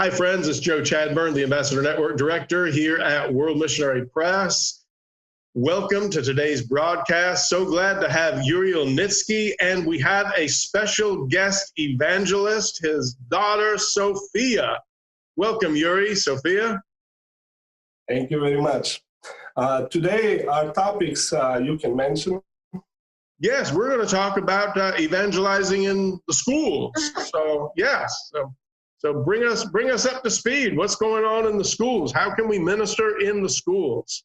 Hi, friends. It's Joe Chadburn, the Ambassador Network Director here at World Missionary Press. Welcome to today's broadcast. So glad to have Yuri and we have a special guest evangelist, his daughter, Sophia. Welcome, Yuri, Sophia. Thank you very much. Today, our topics you can mention. Yes, we're going to talk about evangelizing in the schools. So, yes. So bring us up to speed. What's going on in the schools? How can we minister in the schools?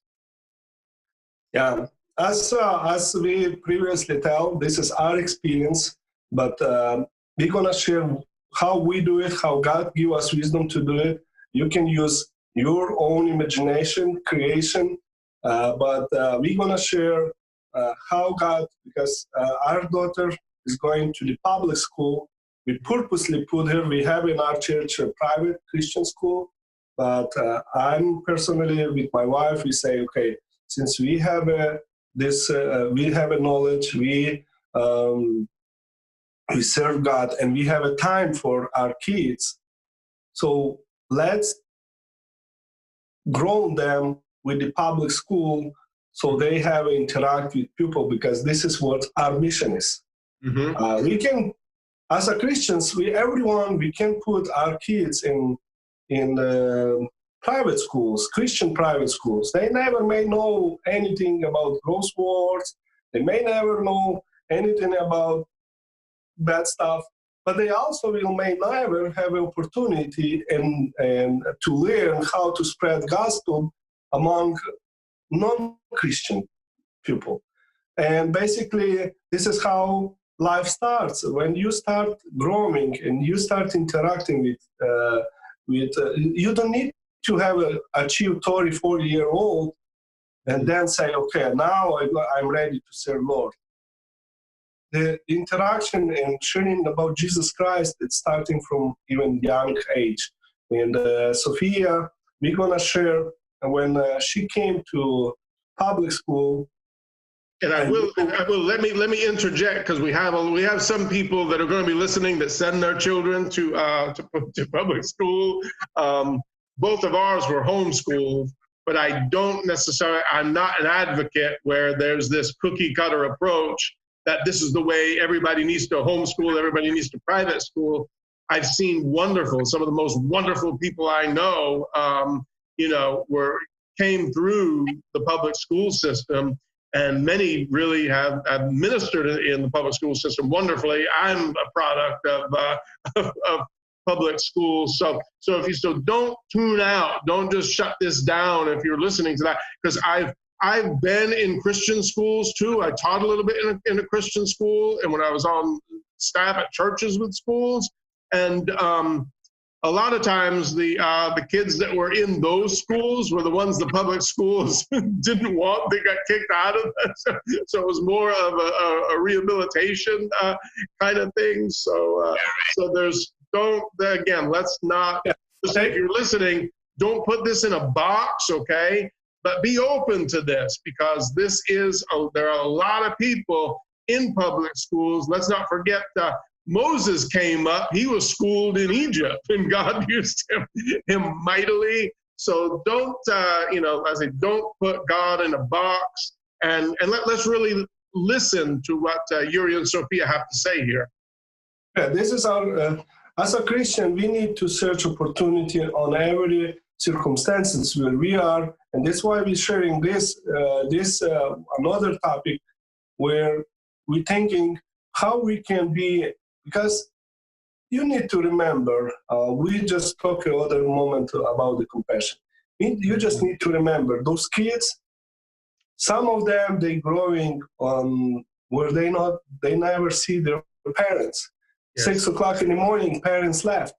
Yeah, as we previously tell, this is our experience, but we're going to share how we do it, how God give us wisdom to do it. You can use your own imagination, creation, but we're going to share how God, because our daughter is going to the public school. We purposely put her, we have in our church a private Christian school, but I'm personally with my wife, we say, okay, since we have we have a knowledge, we serve God, and we have a time for our kids, so let's grow them with the public school so they have interact with people, because this is what our mission is. Mm-hmm. We can, as a Christians, we can put our kids in private schools, Christian private schools. They never may know anything about gross words. They may never know anything about bad stuff, but they also may never have an opportunity and to learn how to spread gospel among non-Christian people. And basically, this is how life starts. When you start growing and you start interacting with you don't need to have achieve 34-year-old and then say, okay, now I'm ready to serve Lord. The interaction and sharing about Jesus Christ, it's starting from even young age. And Sophia, we're gonna share when she came to public school. And I will let me interject, because we have some people that are going to be listening that send their children to public school. Both of ours were homeschooled, but I'm not an advocate where there's this cookie cutter approach that this is the way everybody needs to homeschool, everybody needs to private school. I've seen some of the most wonderful people I know, came through the public school system. And many really have ministered in the public school system wonderfully. I'm a product of public schools. So don't tune out. Don't just shut this down if you're listening to that. Because I've been in Christian schools too. I taught a little bit in a Christian school, and when I was on staff at churches with schools, and a lot of times the kids that were in those schools were the ones the public schools didn't want. They got kicked out of that. So it was more of a rehabilitation kind of thing. So let's not, if you're listening, don't put this in a box, okay? But be open to this, because there are a lot of people in public schools. Let's not forget Moses came up, he was schooled in Egypt, and God used him mightily. So don't, don't put God in a box, and let's really listen to what Yuri and Sophia have to say here. Yeah, this is our, as a Christian, we need to search opportunity on every circumstances where we are, and that's why we're sharing this another topic where we're thinking how we can be. Because you need to remember, we just talked the other moment about the compassion. You just need to remember those kids, some of them, they growing on where they never see their parents. Yes. 6 o'clock in the morning, parents left.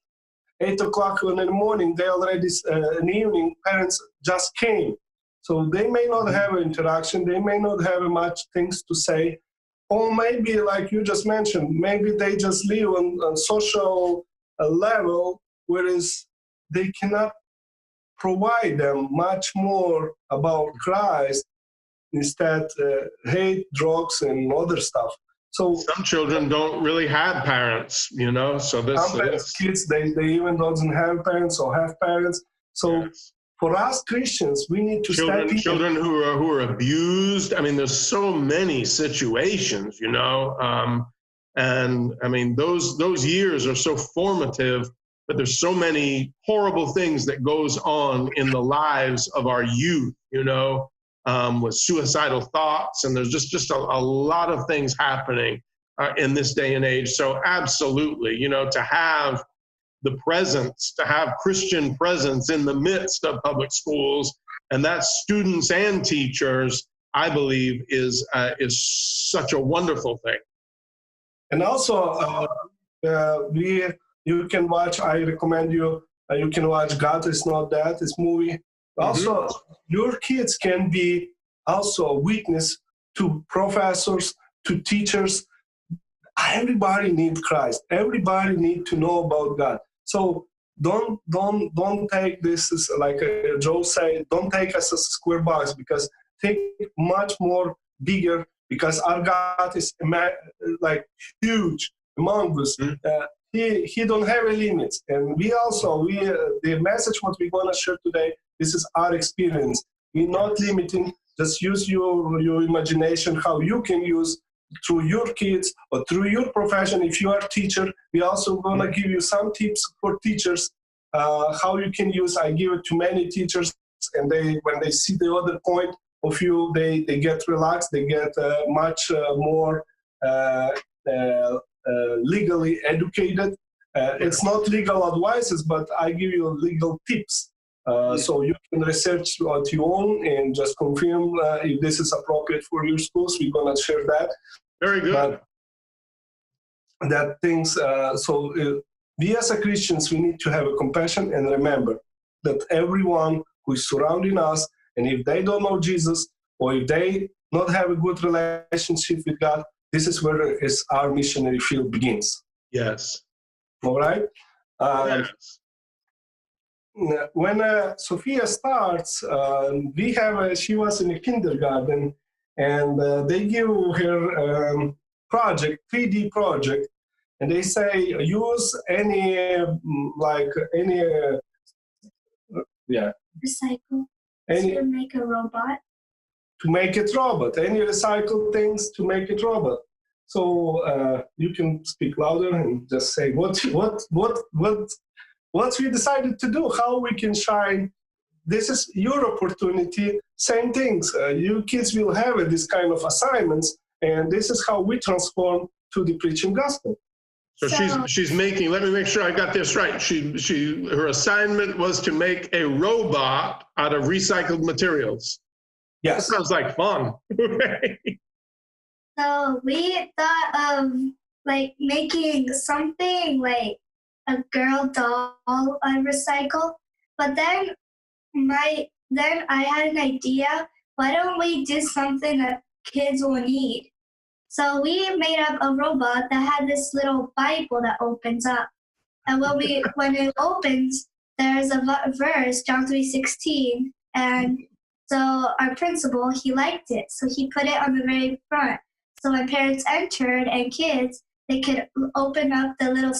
8 o'clock in the morning, they already, in the evening, parents just came. So they may not have an interaction, they may not have much things to say. Or maybe, like you just mentioned, maybe they just live on social level, whereas they cannot provide them much more about Christ, instead hate, drugs, and other stuff. So some children don't really have parents, you know. So this kids, they even doesn't have parents or have parents. So yes. for us Christians, we need to step in. Children who are abused. I mean, there's so many situations, you know, and I mean those years are so formative. But there's so many horrible things that goes on in the lives of our youth, you know, with suicidal thoughts, and there's just a lot of things happening in this day and age. So absolutely, you know, to have the presence, to have Christian presence in the midst of public schools, and that's students and teachers, I believe is such a wonderful thing. And also, you can watch, I recommend you can watch God Is Not Dead, this movie. Also, your kids can be also a witness to professors, to teachers. Everybody needs Christ. Everybody needs to know about God. So don't take this as, like Joe said, don't take us as a square box, because think much more bigger, because our God is like huge among us. He don't have any limits. And we the message what we're going to share today, this is our experience. We're not limiting, just use your imagination, how you can use through your kids or through your profession. If you are a teacher, we also going to give you some tips for teachers, how you can use. I give it to many teachers, and when they see the other point of view, they get relaxed, they get much more legally educated. It's not legal advices, but I give you legal tips. So you can research at your own and just confirm if this is appropriate for your schools. We're going to share that. Very good. But that things, we as a Christians, we need to have a compassion and remember that everyone who is surrounding us, and if they don't know Jesus, or if they not have a good relationship with God, this is where our missionary field begins. Yes. All right? Yes. When Sophia starts, she was in a kindergarten, and they give her project, 3D project, and they say use recycle to make a robot. To make it robot, any recycled things to make it robot. So you can speak louder and just say what we decided to do, how we can shine. This is your opportunity. Same things. You kids will have this kind of assignments, and this is how we transform to the preaching gospel. So she's making. Let me make sure I got this right. Her assignment was to make a robot out of recycled materials. Yes. That sounds like fun. So we thought of like making something like a girl doll on recycle, but then I had an idea. Why don't we do something that kids will need? So we made up a robot that had this little Bible that opens up, and when it opens, there's a verse, John 3:16, and so our principal, he liked it, so he put it on the very front. So when parents entered and kids, they could open up the little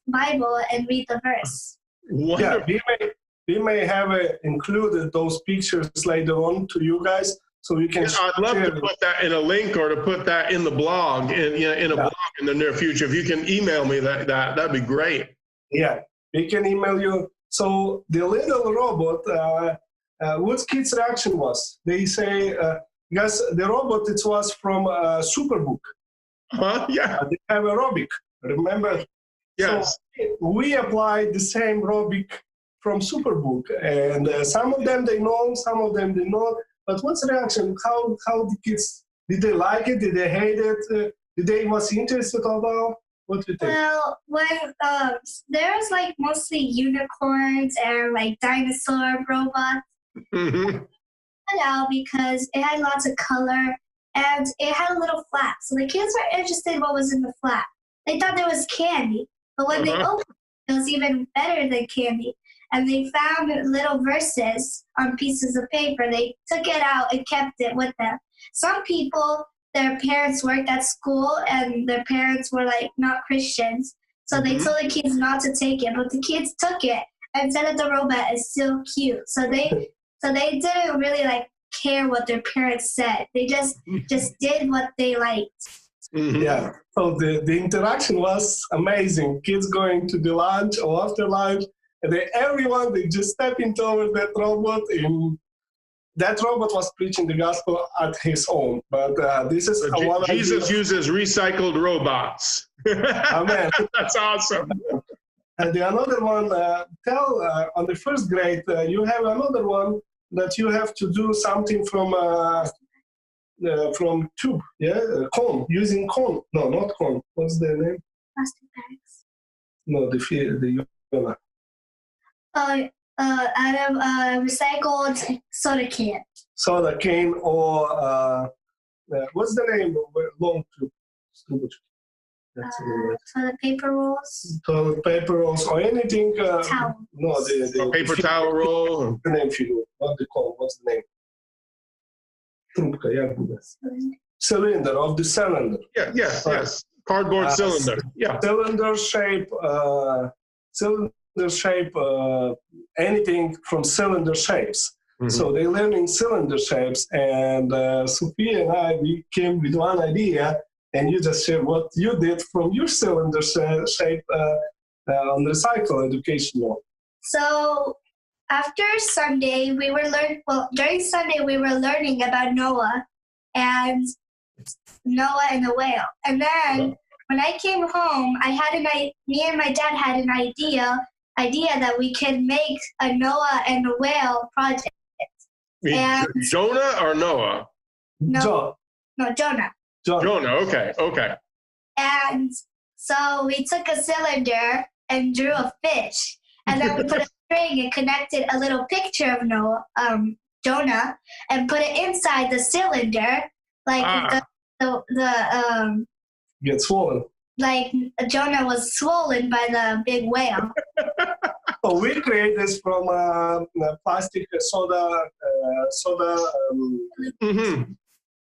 Bible and read the verse. Wonderful. Yeah, we may have included those pictures later on to you guys, so you can. I'd love to put that in a link or to put that in the blog in a blog in the near future. If you can email me that'd be great. Yeah, we can email you. So the little robot. What kids' reaction was? They say, because the robot, it was from Superbook. Yeah. They have aerobic, remember? Yes. So we applied the same aerobic from Superbook. And some of them they know, some of them they not. But what's the reaction? How the kids, did they like it? Did they hate it? Did they was interested at all? What do you think? Well, when there was mostly unicorns and dinosaur robots. Mm-hmm. Because it had lots of color and it had a little flap. So the kids were interested in what was in the flap. They thought there was candy, but when they opened it, it was even better than candy. And they found little verses on pieces of paper. They took it out and kept it with them. Some people, their parents worked at school and their parents were like not Christians. So they told the kids not to take it, but the kids took it and said that the robot is so cute. So they didn't really like care what their parents said. They just did what they liked. Yeah. So the interaction was amazing. Kids going to the lunch or after lunch, and everyone they just stepping toward that robot, and that robot was preaching the gospel at his own. But this is so Jesus uses recycled robots. Amen. That's awesome. And the another one, on the first grade, you have another one that you have to do something from tube, cone, using cone. No, not cone. What's the name? Plastic bags. No, the out of recycled soda can. Soda can, or what's the name of long tube? Toilet paper rolls. Toilet paper rolls, or anything. Towel. No, the paper towel roll. The name figure. What they call? What's the name? Trubka, cylinder of the cylinder. Yeah, yes. Cardboard cylinder. Yeah. Cylinder shape, anything from cylinder shapes. So they learn in cylinder shapes, and Sophia and I, we came with one idea, and you just share what you did from your cylinder shape on the recycle educational. So after Sunday, during Sunday we were learning about Noah and the whale. And then when I came home, me and my dad had an idea that we could make a Noah and the whale project. And Jonah or Noah? No, Jonah. Jonah, okay. And so we took a cylinder and drew a fish. And then we put a string and connected a little picture of Jonah and put it inside the cylinder. Like get swollen. Like Jonah was swollen by the big whale. So we create this from plastic soda.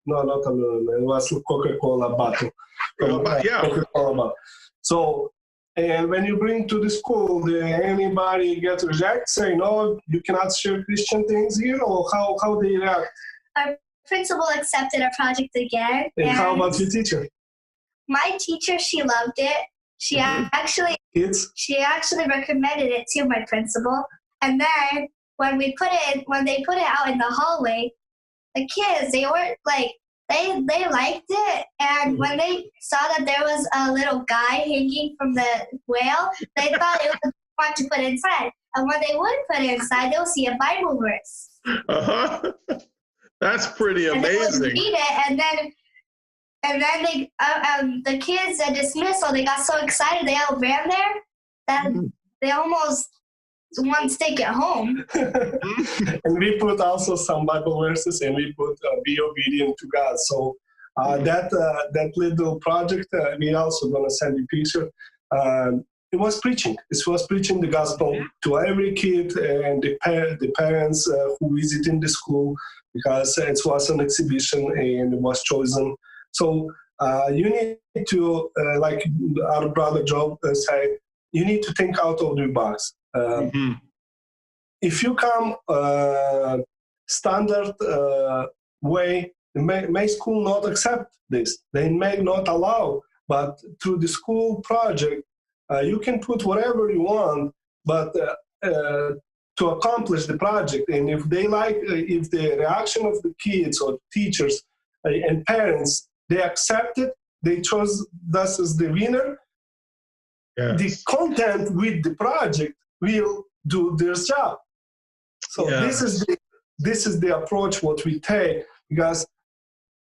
No, not aluminum. It was Coca-Cola bottle. Coca-Cola bottle. So, and when you bring to the school, anybody get rejected, say no, you cannot share Christian things here, or how they react? Our principal accepted our project again. And how about your teacher? My teacher, she loved it. She actually recommended it to my principal. And then when they put it out in the hallway, the kids, they weren't like, they liked it. And when they saw that there was a little guy hanging from the whale, they thought it was fun to put inside. And when they would put it inside, they'll see a Bible verse. That's pretty amazing. And they would read it, and then they, the kids at dismissal, they got so excited, they all ran there that they almost want to take it home. And we put also some Bible verses, and we put be obedient to God. So that little project, we also going to send you a picture. It was preaching. It was preaching the gospel to every kid and the parents who visited the school, because it was an exhibition and it was chosen. So you need to, like our brother Joe said, you need to think out of the box. If you come standard way, may school not accept this. They may not allow, but through the school project, you can put whatever you want, but to accomplish the project. And if they like, if the reaction of the kids or teachers and parents, they accept it, they chose us as the winner, the content with the project will do their job. So this is the approach what we take, because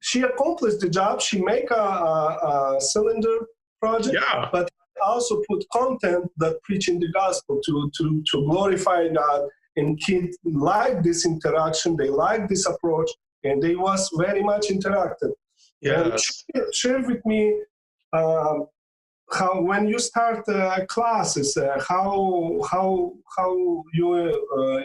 she accomplished the job. She make a cylinder project, but also put content that preaching the gospel to glorify God. And kids like this interaction, they like this approach, and they was very much interactive. Share with me how when you start classes, how you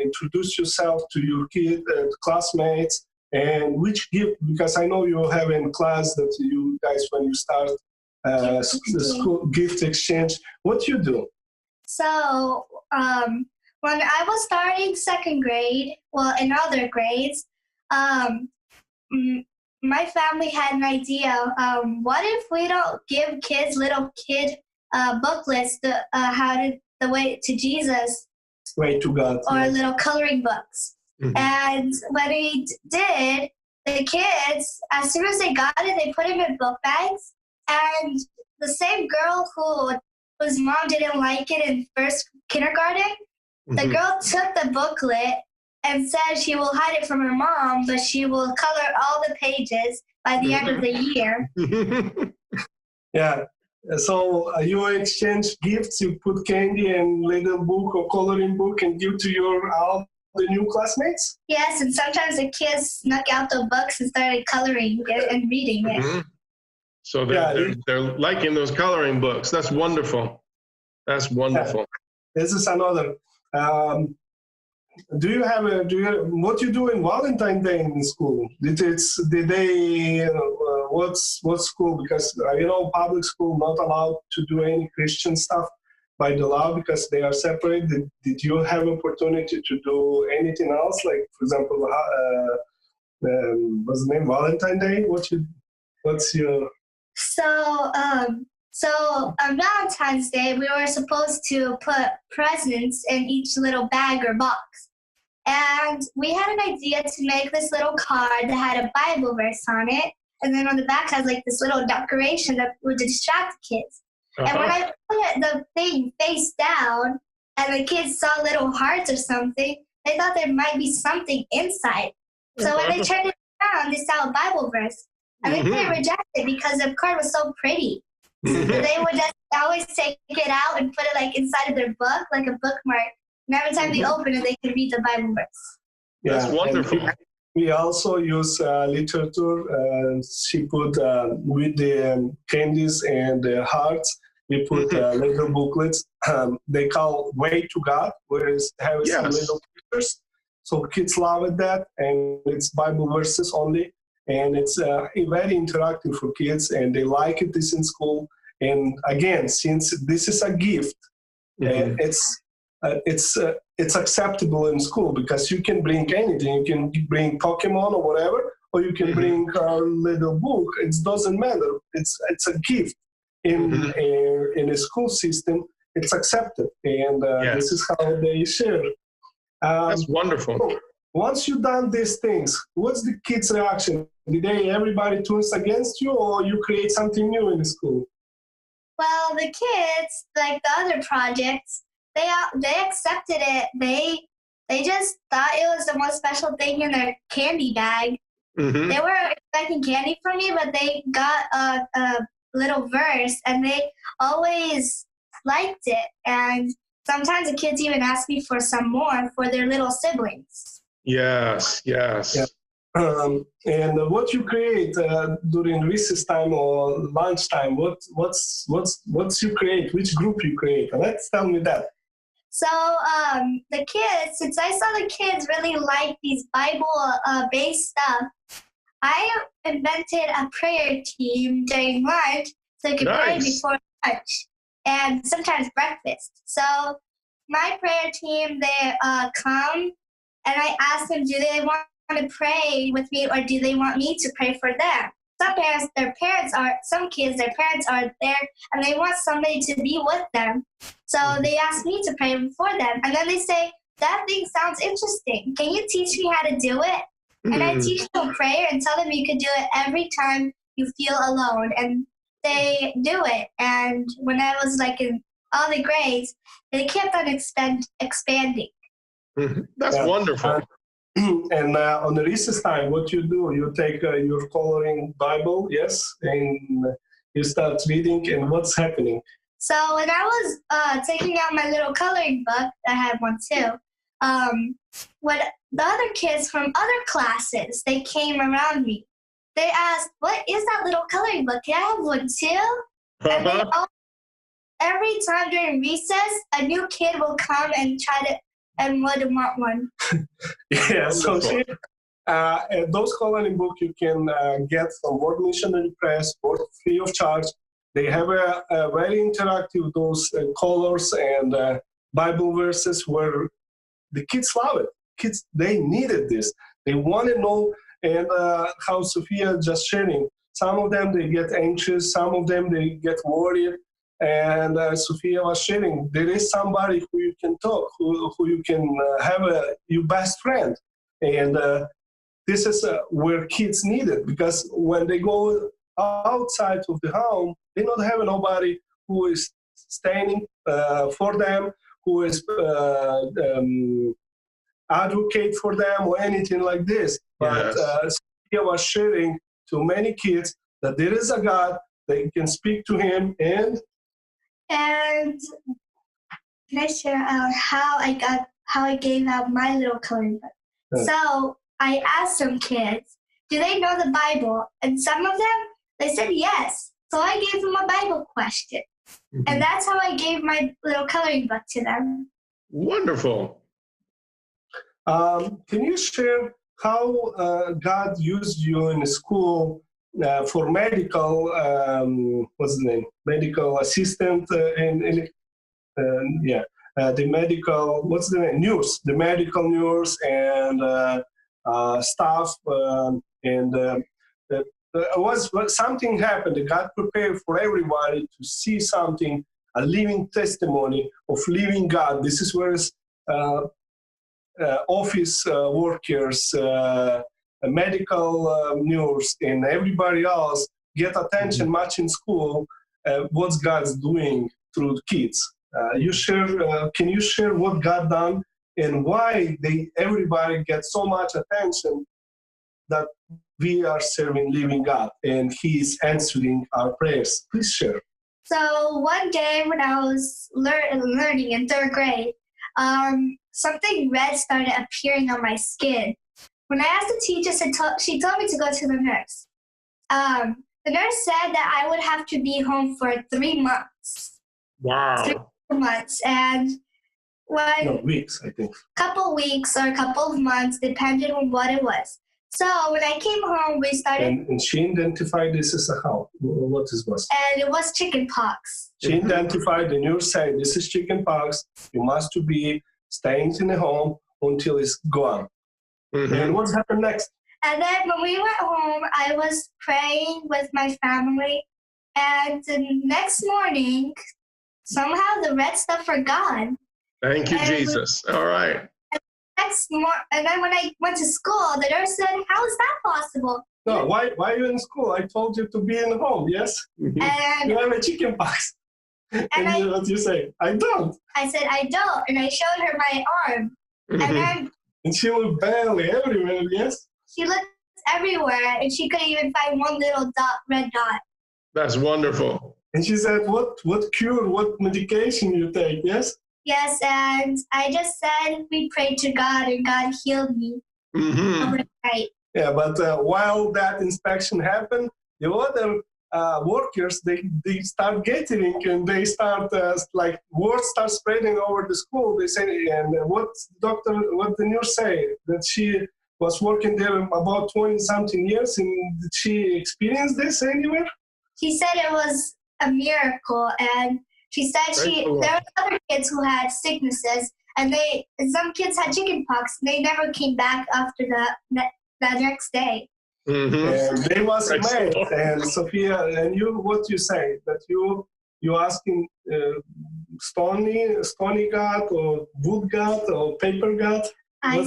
introduce yourself to your kid classmates, And which gift, because I know you have in class that you guys, when you start school gift exchange, what you do? So when I was starting second grade, well, in other grades, my family had an idea. What if we don't give kids little kid booklets, the way to Jesus, Way to God, or yes. little coloring books? Mhm. And when we did, the kids, as soon as they got it, they put them in book bags. And the same girl whose mom didn't like it in first kindergarten, the Mhm. girl took the booklet and said she will hide it from her mom, but she will color all the pages by the end of the year. Yeah. So you exchange gifts, you put candy and little book or coloring book and give to all the new classmates? Yes, and sometimes the kids snuck out the books and started coloring and reading it. Mhm. So they're liking those coloring books. That's wonderful. That's wonderful. This is another. What you do in Valentine's Day in school? What's school? Because public school not allowed to do any Christian stuff by the law because they are separate. Did you have opportunity to do anything else? Like, for example, what's the name? Valentine's Day? What's your? So on Valentine's Day, we were supposed to put presents in each little bag or box. And we had an idea to make this little card that had a Bible verse on it. And then on the back has like this little decoration that would distract kids. Uh-huh. And when I put the thing face down and the kids saw little hearts or something, they thought there might be something inside. So when they turned it around, they saw a Bible verse. And they couldn't reject it because the card was so pretty. So they would just always take it out and put it like inside of their book, like a bookmark. And every time they open it, they could read the Bible verse. That's wonderful. We also use literature. She put with the candies and the hearts. We put little booklets. They call "Way to God," where it has some little pictures. So kids love that, and it's Bible verses only. And it's very interactive for kids, and they like it. This in school, and again, since this is a gift, it's acceptable in school because you can bring anything. You can bring Pokemon or whatever, or you can bring a little book. It doesn't matter. It's a gift in a school system. It's accepted, and this is how they share. That's wonderful. Once you've done these things, what's the kids' reaction? Did everybody turns against you, or you create something new in the school? Well, the kids, like the other projects, they accepted it. They just thought it was the most special thing in their candy bag. Mm-hmm. They were expecting candy from me, but they got a little verse, and they always liked it. And sometimes the kids even ask me for some more for their little siblings. Yes. Yeah. And what you create during recess time or lunchtime? What's you create? Which group you create? Let's tell me that. So the kids, since I saw the kids really like these Bible-based stuff, I invented a prayer team during lunch so they could pray before lunch and sometimes breakfast. So my prayer team, they come, and I ask them, do they want to pray with me, or do they want me to pray for them? Some kids, their parents are there, and they want somebody to be with them. So they ask me to pray for them. And then they say, that thing sounds interesting. Can you teach me how to do it? And I teach them prayer and tell them you can do it every time you feel alone. And they do it. And when I was like in all the grades, they kept on expanding. That's wonderful. And on the recess time, what you do? You take your coloring Bible, yes, and you start reading. And what's happening? So when I was taking out my little coloring book, I had one too. When the other kids from other classes, they came around me. They asked, "What is that little coloring book? Can I have one too?" And every time during recess, a new kid will come and try to and would want one. Yeah, so And those coloring books you can get from World Missionary Press, both free of charge. They have a very interactive, those colors and Bible verses where the kids love it. Kids, they needed this. They want to know, and how Sophia just sharing. Some of them, they get anxious. Some of them, they get worried. And Sophia was sharing, there is somebody who you can talk, who you can have your best friend. And this is where kids need it, because when they go outside of the home, they don't have nobody who is standing for them, who is advocate for them or anything like this. But Sophia was sharing to many kids that there is a God, they can speak to him. And can I share how I gave out my little coloring book? So I asked some kids, do they know the Bible? And some of them, they said yes. So I gave them a Bible question. Mm-hmm. And that's how I gave my little coloring book to them. Wonderful. Can you share how God used you in school for medical, what's the name? Medical assistant the medical, what's the name? Nurse, the medical nurse and staff. Something happened. God prepared for everybody to see something, a living testimony of living God. This is where office workers, medical nurse, and everybody else get attention much in school. What God's doing through the kids. Can you share what God done and why everybody gets so much attention that we are serving living God and He is answering our prayers? Please share. So one day when I was learning in 3rd grade, something red started appearing on my skin. When I asked the teacher, she told me to go to the nurse. The nurse said that I would have to be home for 3 months. Wow. 3 months. And weeks, I think. Couple weeks or a couple of months, depending on what it was. So when I came home, we started... And she identified this as a how? What this was? And it was chicken pox. She identified, the nurse said, this is chicken pox. You must be staying in the home until it's gone. Mm-hmm. And what happened next? And then when we went home, I was praying with my family. And the next morning, somehow the red stuff were gone. Thank you, Jesus. All right. And then when I went to school, the nurse said, how is that possible? No, why are you in school? I told you to be in home, yes? And you have a chicken pox. And what you say? I don't. I said, I don't. And I showed her my arm. And she looked barely everywhere, yes? She looked everywhere, and she couldn't even find one little red dot. That's wonderful. And she said, what cure, what medication you take, yes? Yes, and I just said we prayed to God, and God healed me overnight. Yeah, but while that inspection happened, the other workers, they start getting, and they start, words start spreading over the school. They say, and what the nurse say, that she was working there about 20-something years, and did she experience this anywhere? She said it was a miracle, and she said there were other kids who had sicknesses, and some kids had chicken pox. They never came back after the next day. And they was mad. And Sophia, and you, what you say, that you asking stony God or wood God or paper God? I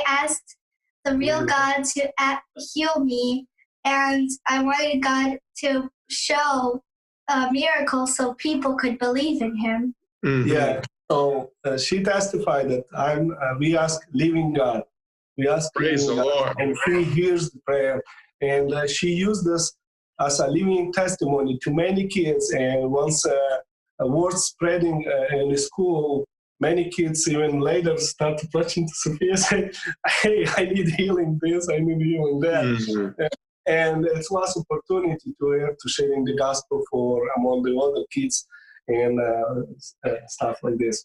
asked the real God to heal me, and I wanted God to show a miracle so people could believe in Him. Yeah. So she testified that we ask living God. We ask Praise the Lord. And He hears the prayer. And she used this as a living testimony to many kids. And once a word spreading in the school, many kids even later start approaching to Sophia saying, hey, I need healing this, I need healing that. And it was an opportunity to sharing the gospel among the other kids and stuff like this.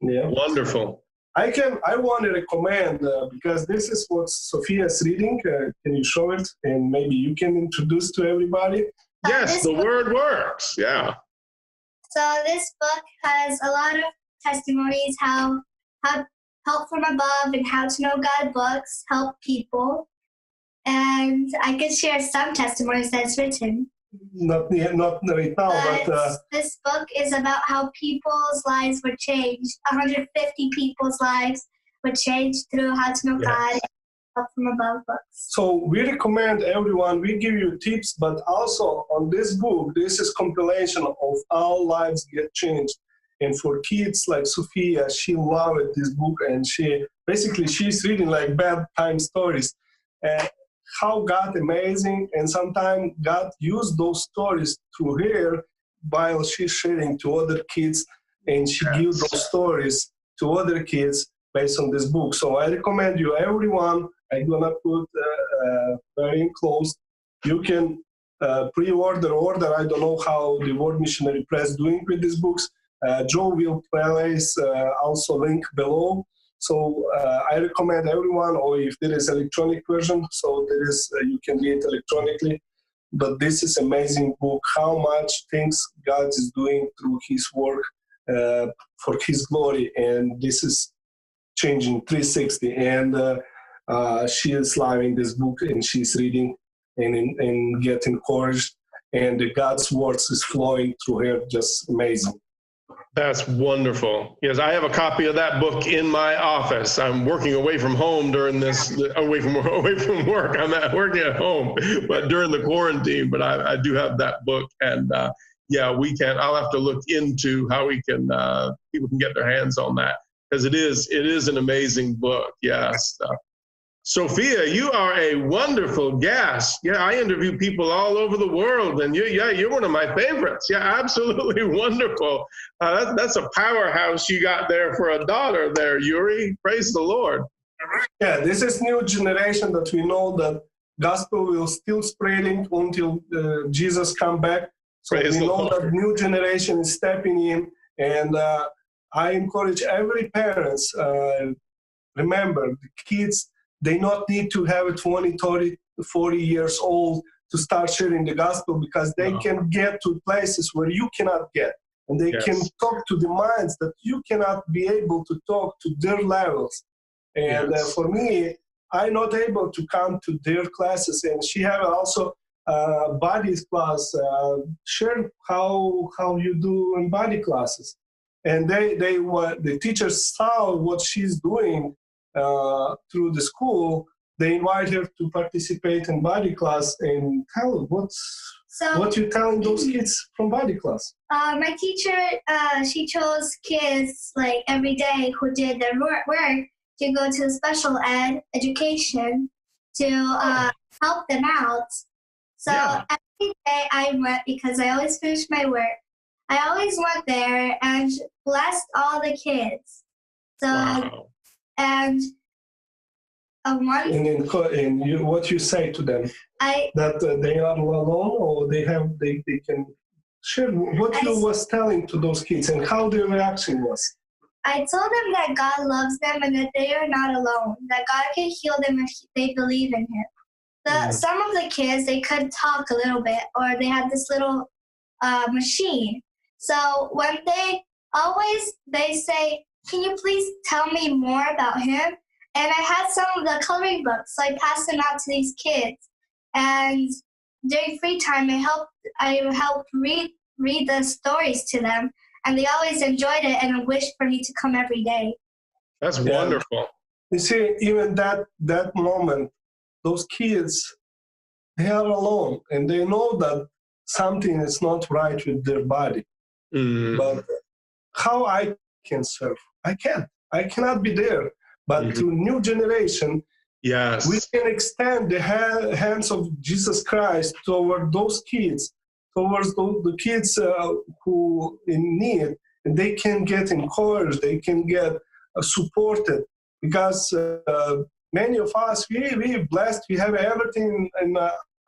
Yeah. Wonderful. I want to recommend because this is what Sophia is reading. Can you show it? And maybe you can introduce to everybody. Yes, the word works. Yeah. So this book has a lot of testimonies how help from above and how to know God books help people. And I could share some testimonies that's written. Not right now, but this book is about how people's lives were changed. 150 people's lives were changed through how to know God and help from above books. So we recommend everyone, we give you tips, but also on this book, this is compilation of all lives get changed. And for kids like Sophia, she loved this book, and she's reading like bedtime stories. How God amazing, and sometimes God used those stories through her while she's sharing to other kids, and she gives those stories to other kids based on this book. So I recommend you, everyone, I'm gonna put very enclosed. You can pre-order, I don't know how the World Missionary Press doing with these books. Joe will place also link below. So I recommend everyone, or if there is electronic version, so there is you can read electronically. But this is amazing book, how much things God is doing through His work for His glory, and this is changing 360. And she is loving this book, and she's reading and get encouraged, and God's words is flowing through her, just amazing. That's wonderful. Yes, I have a copy of that book in my office. I'm working away from home during this, away from work. I'm working at home, but during the quarantine. But I do have that book, and I'll have to look into how people can get their hands on that, because it is an amazing book. Yes. Sophia, you are a wonderful guest. Yeah, I interview people all over the world, and you're one of my favorites. Yeah, absolutely wonderful. That's a powerhouse you got there for a daughter there, Yuri. Praise the Lord. Yeah, this is new generation that we know that gospel will still spreading until Jesus come back. So we know that new generation is stepping in, and I encourage every parents, remember the kids, they not need to have 20, 30, 40 years old to start sharing the gospel, because they can get to places where you cannot get. And they can talk to the minds that you cannot be able to talk to their levels. And for me, I'm not able to come to their classes. And she have also bodies class, share how you do in body classes. And the teachers saw what she's doing through the school. They invite her to participate in body class, and tell what you telling those kids from body class. My teacher, she chose kids like every day who did their work to go to special education to help them out. So every day I went, because I always finished my work. I always went there and blessed all the kids. So and what you say to them? That they are alone, or they can share what you was telling to those kids, and how their reaction was. I told them that God loves them and that they are not alone, that God can heal them if they believe in Him. Some of the kids, they could talk a little bit, or they had this little machine. So when they say, "Can you please tell me more about Him?" And I had some of the coloring books, so I passed them out to these kids. And during free time, I helped read the stories to them, and they always enjoyed it and wished for me to come every day. That's wonderful. You see, even that moment, those kids, they are alone, and they know that something is not right with their body. But how I can serve? I can't. I cannot be there. But to new generation, we can extend the hands of Jesus Christ toward those kids, towards the kids who in need, and they can get encouraged, they can get supported, because many of us, we blessed, we have everything in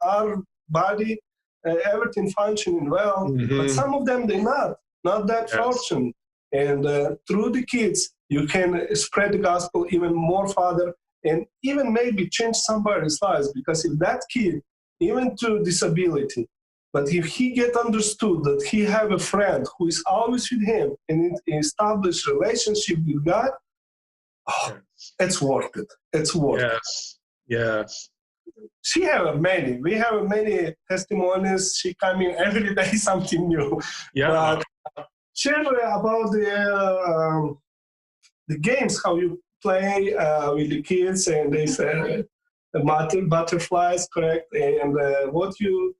our body, everything functioning well, but some of them, they're not that fortunate. And through the kids, You can spread the gospel even more farther and even maybe change somebody's lives. Because if that kid, even to disability, but if he get understood that he have a friend who is always with him and establish relationship with God, oh, it's worth it. It's worth it. Yes. We have many testimonies. She come in every day something new. Yeah. But share about the games, how you play with the kids, and they say butterflies, correct? And what you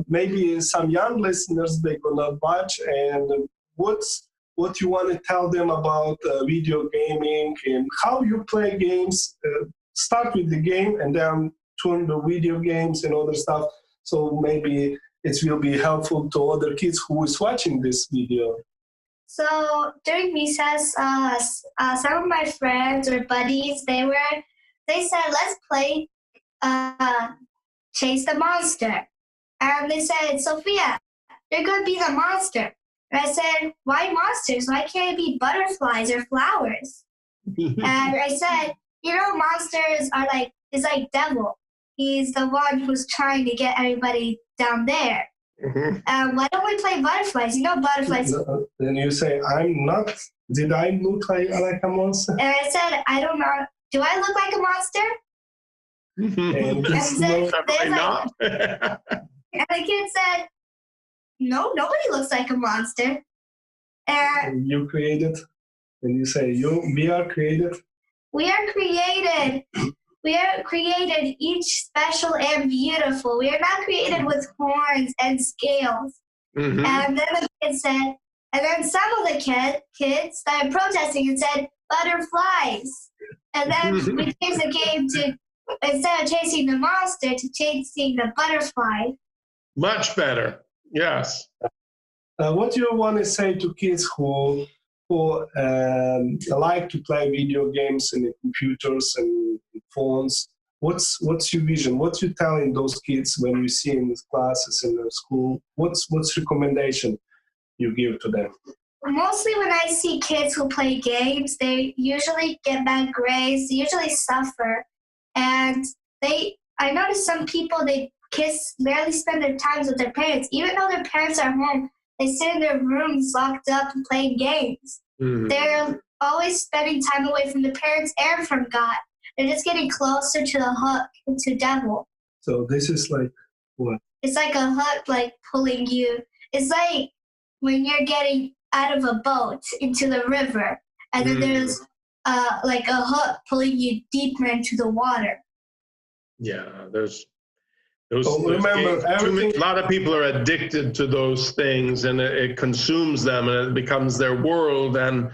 maybe some young listeners they gonna watch, and what you want to tell them about video gaming and how you play games. Start with the game and then turn the video games and other stuff. So maybe it will be helpful to other kids who is watching this video. So during recess, some of my friends or buddies, they said, let's play Chase the Monster. And they said, Sophia, you're going to be the monster. And I said, why monsters? Why can't it be butterflies or flowers? And I said, monsters is like devil. He's the one who's trying to get everybody down there. Why don't we play butterflies? Butterflies. Then you say, did I look like a monster? And I said, I don't know. Do I look like a monster? And the kid said, no, nobody looks like a monster. And you created, and you say, we are created. We are created. We are created each special and beautiful. We are not created with horns and scales. And then the kid said, and then some of the kids started protesting and said, butterflies. And then we changed the game to, instead of chasing the monster, to chasing the butterfly. Much better. Yes. What do you want to say to kids who like to play video games and computers and phones? What's your vision? What you telling those kids when you see in classes in the school? What's recommendation you give to them? Mostly when I see kids who play games, they usually get bad grades. They usually suffer, and I notice some people kids barely spend their times with their parents, even though their parents are home. They sit in their rooms locked up and playing games. They're always spending time away from the parents and from God. They're just getting closer to the hook and to devil. So this is like what? It's like a hook, like pulling you. It's like when you're getting out of a boat into the river, and then there's like a hook pulling you deeper into the water. Yeah, remember, a lot of people are addicted to those things, and it consumes them, and it becomes their world. And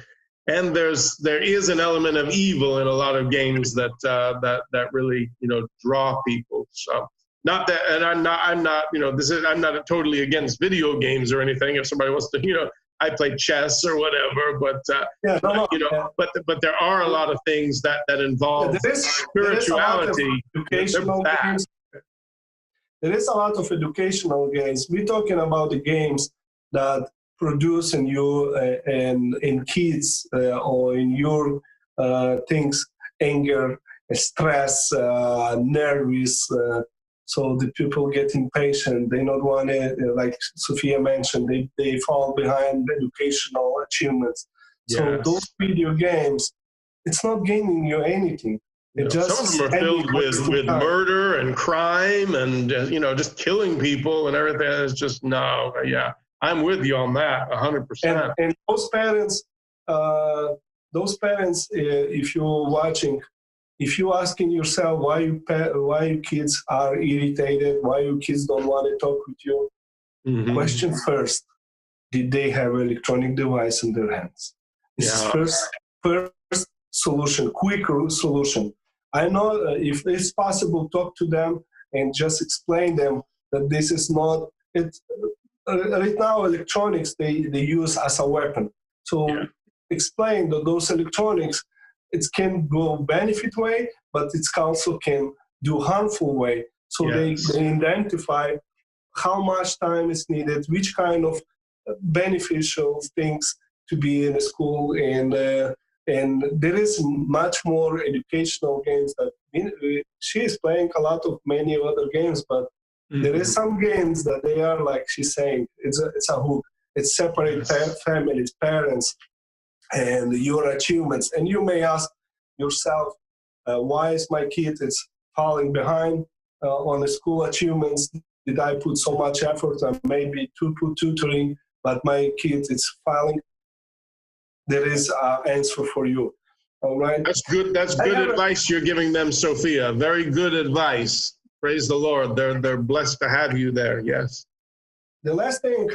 there is an element of evil in a lot of games that really draw people. So not that, and I'm not I'm not totally against video games or anything. If somebody wants to, I play chess or whatever, but but there are a lot of things that involve spirituality. There is a lot of educational games. We're talking about the games that produce in you and in kids or in your things, anger, stress, nervous. So the people get impatient. They not want to, like Sophia mentioned, they fall behind educational achievements. So those video games, it's not gaining you anything. Some of them are filled with murder and crime and just killing people and everything. It's just no. Yeah, I'm with you on that 100%. And those parents, if you're watching, if you're asking yourself why your kids are irritated, why your kids don't want to talk with you, question first: did they have an electronic device in their hands? This is first solution, quick solution. I know if it's possible, talk to them and just explain them that this is not it. Right now, electronics they use as a weapon. So explain that those electronics, it can go benefit way, but it also can do harmful way. So they identify how much time is needed, which kind of beneficial things to be in a school, and And there is much more educational games that she is playing a lot of many other games, but there is some games that they are like she's saying, it's a hook. It's separate families, parents, and your achievements. And you may ask yourself, why is my kid is falling behind on the school achievements? Did I put so much effort and maybe to put tutoring, but my kid is failing? There is an answer for you. All right. That's good. That's good advice you're giving them, Sophia. Very good advice. Praise the Lord. They're blessed to have you there. Yes. The last thing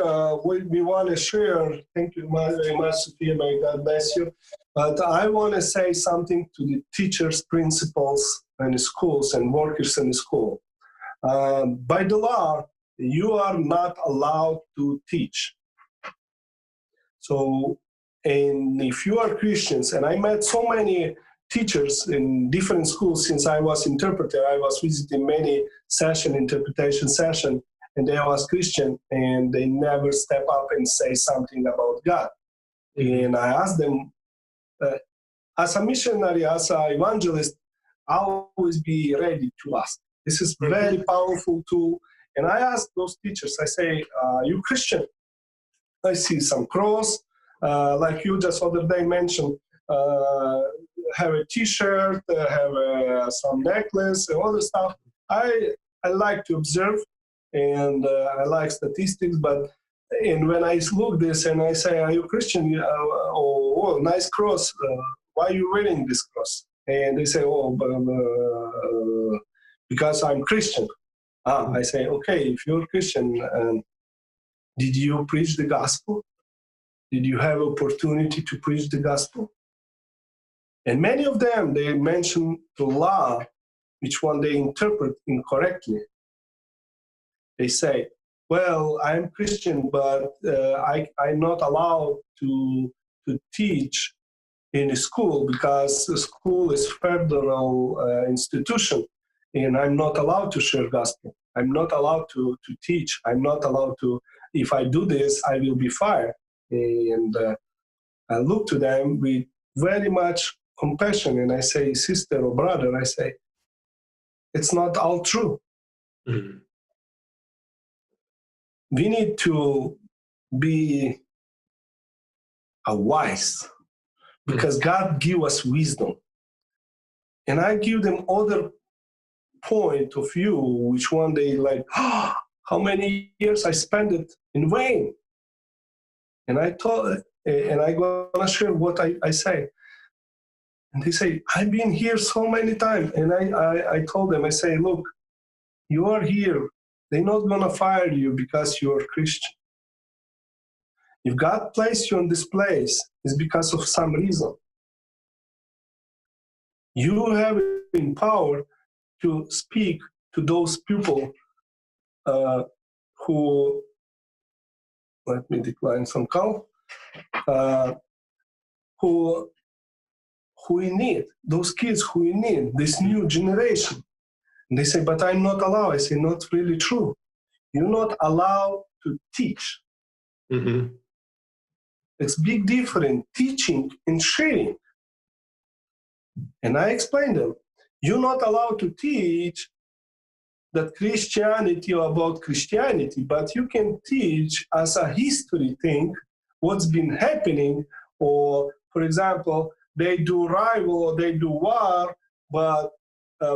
we want to share, thank you very much, Sophia, may God bless you. But I want to say something to the teachers, principals, and the schools and workers in the school. By the law, you are not allowed to teach. So, and if you are Christians, and I met so many teachers in different schools since I was interpreter, I was visiting many interpretation session, and they was Christian, and they never step up and say something about God. And I asked them, as a missionary, as an evangelist, I'll always be ready to ask. This is very powerful tool. And I asked those teachers, I say, you Christian? I see some cross, like you just other day mentioned, have a t-shirt, have some necklace, and other stuff. I like to observe, and I like statistics, and when I look this and I say, are you Christian? Oh, nice cross. Why are you wearing this cross? And they say, because I'm Christian. I say, okay, if you're Christian, did you preach the gospel? Did you have opportunity to preach the gospel? And many of them, they mention the law, which one they interpret incorrectly. They say, well, I'm Christian, but I'm not allowed to teach in a school because the school is federal institution, and I'm not allowed to share gospel. I'm not allowed to teach. I'm not allowed to, if I do this, I will be fired. And I look to them with very much compassion, and I say, sister or brother, I say, it's not all true. Mm-hmm. We need to be wise, because God give us wisdom. And I give them other point of view, which one they like, how many years I spent it in vain. And I told, and I gonna share what I say. And they say, I've been here so many times. And I told them, I say, look, you are here. They're not gonna fire you because you're Christian. If God placed you in this place, it's because of some reason. You have in power to speak to those people who, let me decline some call, who we need, those kids who we need, this new generation. And they say, but I'm not allowed. I say, not really true. You're not allowed to teach. Mm-hmm. It's big difference, teaching and sharing. And I explained them, you're not allowed to teach that Christianity or about Christianity, but you can teach as a history thing what's been happening, or, for example, they do rival or they do war, but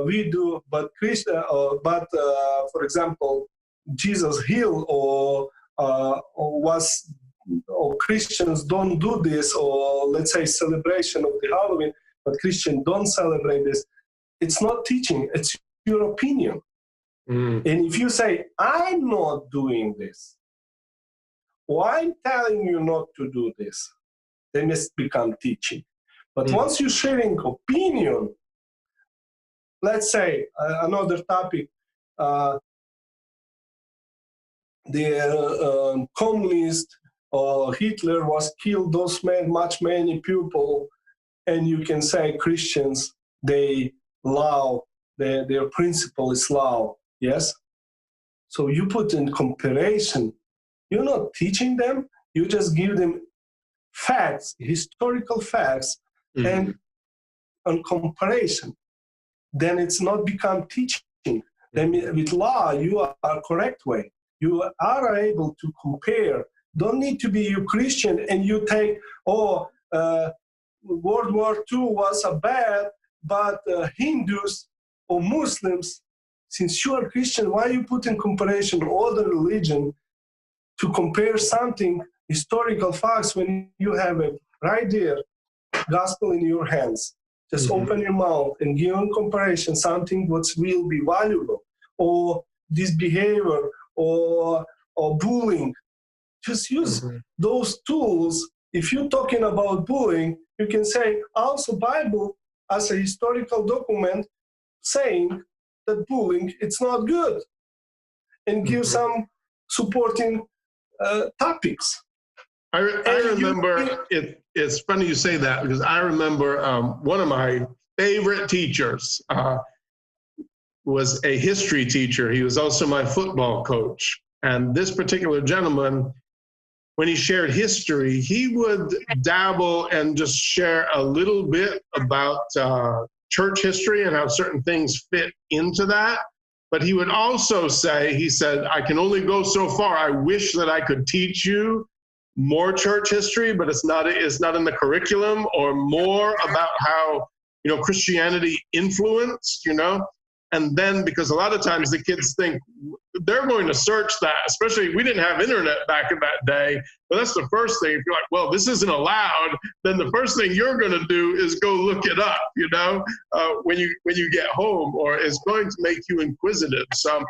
we do, but for example, Jesus healed or Christians don't do this, or let's say celebration of the Halloween, but Christians don't celebrate this. It's not teaching, it's your opinion. Mm. And if you say, I'm not doing this, or I'm telling you not to do this, then it's become teaching. But once you're sharing opinion, let's say another topic, the communist or Hitler was killed many people, and you can say Christians, they love, their principle is love, yes? So you put in comparison, you're not teaching them, you just give them facts, historical facts, and on comparison, then it's not become teaching. Then with law, you are correct way. You are able to compare. Don't need to be you Christian and you take, World War II was a bad, but Hindus or Muslims, since you are Christian, why you put in comparison all the religion to compare something, historical facts, when you have it right there, gospel in your hands? Just open your mouth and give in comparison something what will be valuable, or this behavior, or bullying. Just use those tools. If you're talking about bullying, you can say also Bible as a historical document saying that bullying, it's not good, and give some supporting topics. I remember, it's funny you say that, because I remember one of my favorite teachers was a history teacher. He was also my football coach. And this particular gentleman, when he shared history, he would dabble and just share a little bit about church history and how certain things fit into that. But he would also say, he said, I can only go so far. I wish that I could teach you more church history, but it's not in the curriculum, or more about how, Christianity influenced, And then, because a lot of times the kids think they're going to search that, especially we didn't have internet back in that day, but that's the first thing. If you're like, well, this isn't allowed, then the first thing you're going to do is go look it up, when you get home, or it's going to make you inquisitive. So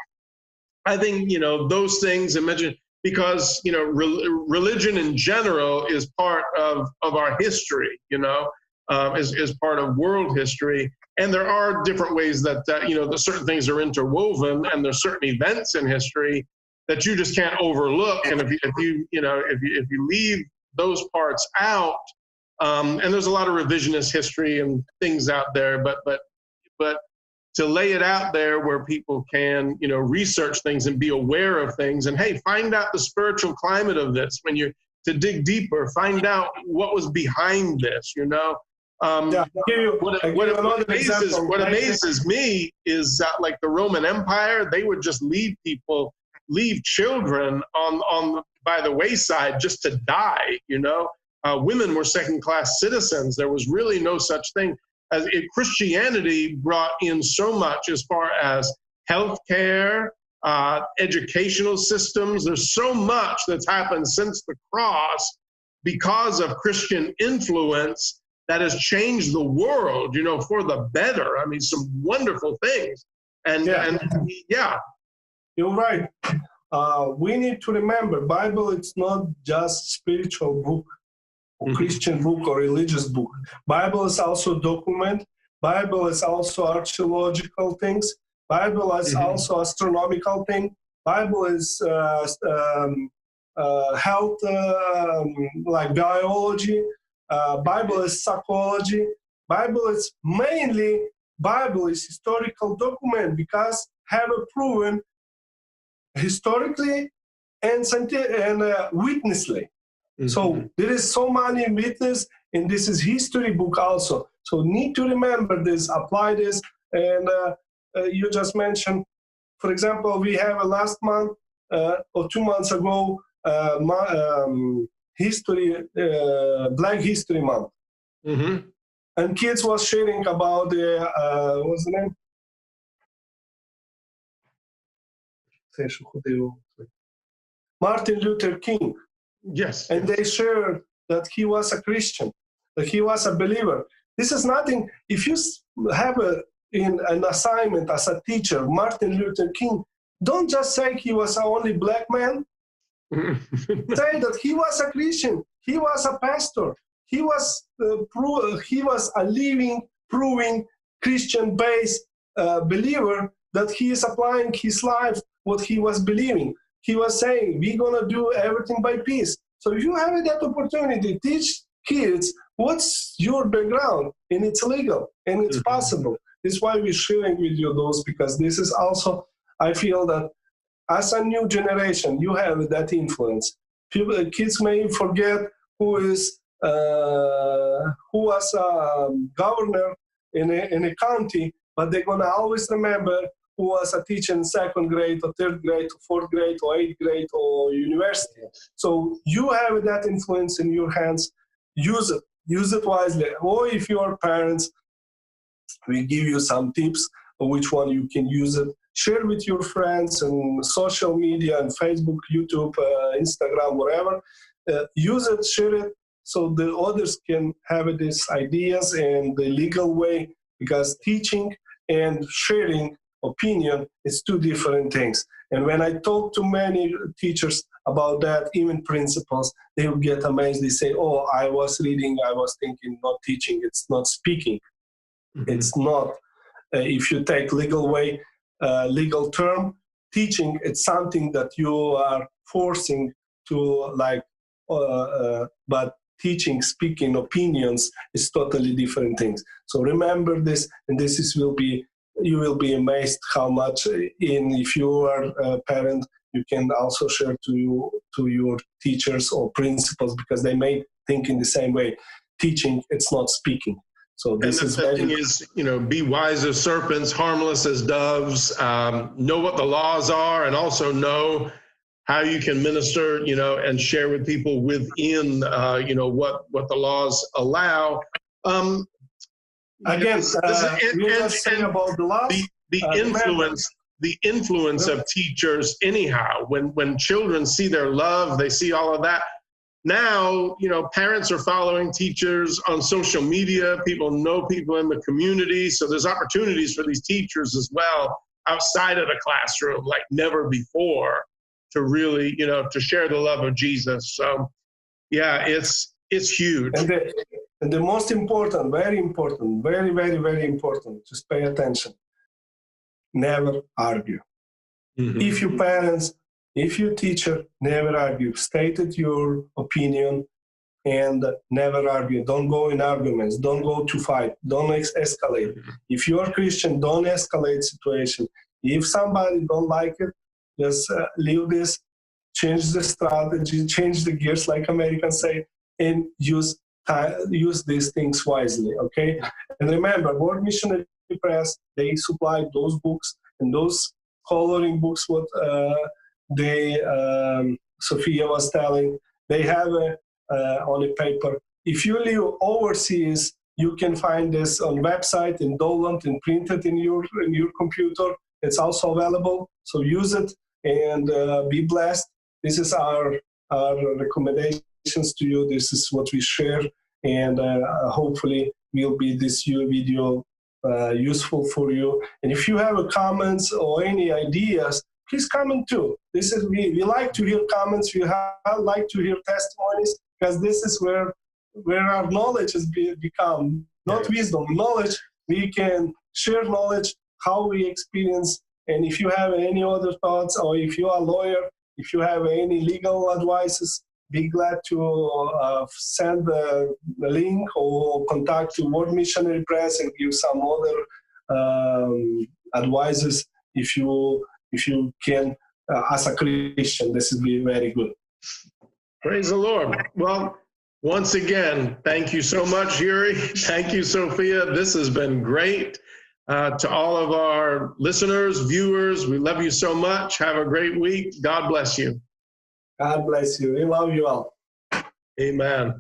I think, those things I mentioned, because, religion in general is part of our history, is part of world history. And there are different ways that certain things are interwoven, and there's certain events in history that you just can't overlook. And if you leave those parts out, and there's a lot of revisionist history and things out there, but to lay it out there where people can, research things and be aware of things, and hey, find out the spiritual climate of this. When you to dig deeper, find out what was behind this. What amazes me is that, like the Roman Empire, they would just leave children by the wayside just to die. Women were second-class citizens. There was really no such thing. Christianity brought in so much as far as healthcare, educational systems. There's so much that's happened since the cross because of Christian influence that has changed the world, for the better. I mean, some wonderful things. And You're right. We need to remember, Bible, it's not just spiritual book, or Christian book, or religious book. Bible is also document. Bible is also archaeological things. Bible is also astronomical thing. Bible is health, like biology. Bible is psychology. Bible is historical document, because have a proven historically and witnessly. So there is so many witness, and this is history book also. So need to remember this, apply this, and you just mentioned, for example, we have last month or 2 months ago, Black History Month, and kids was sharing about the what's the name? Martin Luther King. Yes. And they shared that he was a Christian, that he was a believer. This is nothing. If you have an assignment as a teacher, Martin Luther King, don't just say he was the only black man. Say that he was a Christian, he was a pastor, he was a living, proving Christian-based believer, that he is applying his life, what he was believing. He was saying, we're going to do everything by peace. So if you have that opportunity, teach kids what's your background, and it's legal, and it's possible. This is why we're sharing with you those, because this is also, I feel that as a new generation, you have that influence. Kids may forget who is who was a governor in a county, but they're gonna always remember who was a teacher in second grade or third grade or fourth grade or eighth grade or university. So you have that influence in your hands. Use it wisely. Or if you are parents, we give you some tips on which one you can use it. Share with your friends on social media and Facebook, YouTube, Instagram, whatever. Use it, share it, so the others can have these ideas in the legal way, because teaching and sharing opinion is two different things. And when I talk to many teachers about that, even principals, they will get amazed. They say, oh, I was reading, I was thinking, not teaching, it's not speaking. Mm-hmm. It's not. If you take legal way, legal term, teaching, it's something that you are forcing to but teaching, speaking opinions is totally different things. So remember this, and you will be amazed how much, if you are a parent, you can also share to your teachers or principals, because they may think in the same way. Teaching, it's not speaking. So this is the thing is, be wise as serpents, harmless as doves. Know what the laws are, and also know how you can minister, and share with people within, what the laws allow. Again, we just saying about the laws. The influence of teachers, anyhow. When children see their love, they see all of that. Now, parents are following teachers on social media. People know people in the community. So there's opportunities for these teachers as well outside of the classroom, like never before, to really, to share the love of Jesus. So, yeah, it's huge. And the most important, very important, very, very, very important, just pay attention. Never argue. Mm-hmm. If you parents, if you teacher, never argue. Stated your opinion and never argue. Don't go in arguments. Don't go to fight. Don't escalate. Mm-hmm. If you are Christian, don't escalate situation. If somebody don't like it, just leave this, change the strategy, change the gears, like Americans say, and use these things wisely, okay? And remember, World Missionary Press, they supply those books, and those coloring books, what Sophia was telling, they have on a paper. If you live overseas, you can find this on website in download and print it in your computer. It's also available, so use it and be blessed. This is our recommendations to you. This is what we share, and hopefully will be this video useful for you. And if you have comments or any ideas, please comment too. This is we like to hear comments. We like to hear testimonies, because this is where our knowledge has become, not wisdom, knowledge. We can share knowledge, how we experience. And if you have any other thoughts, or if you are a lawyer, if you have any legal advices, be glad to send the link or contact the World Missionary Press and give some other advices if you can, as a Christian. This would be very good. Praise the Lord. Well, once again, thank you so much, Yuri. Thank you, Sophia. This has been great. To all of our listeners, viewers, we love you so much. Have a great week. God bless you. God bless you. We love you all. Amen.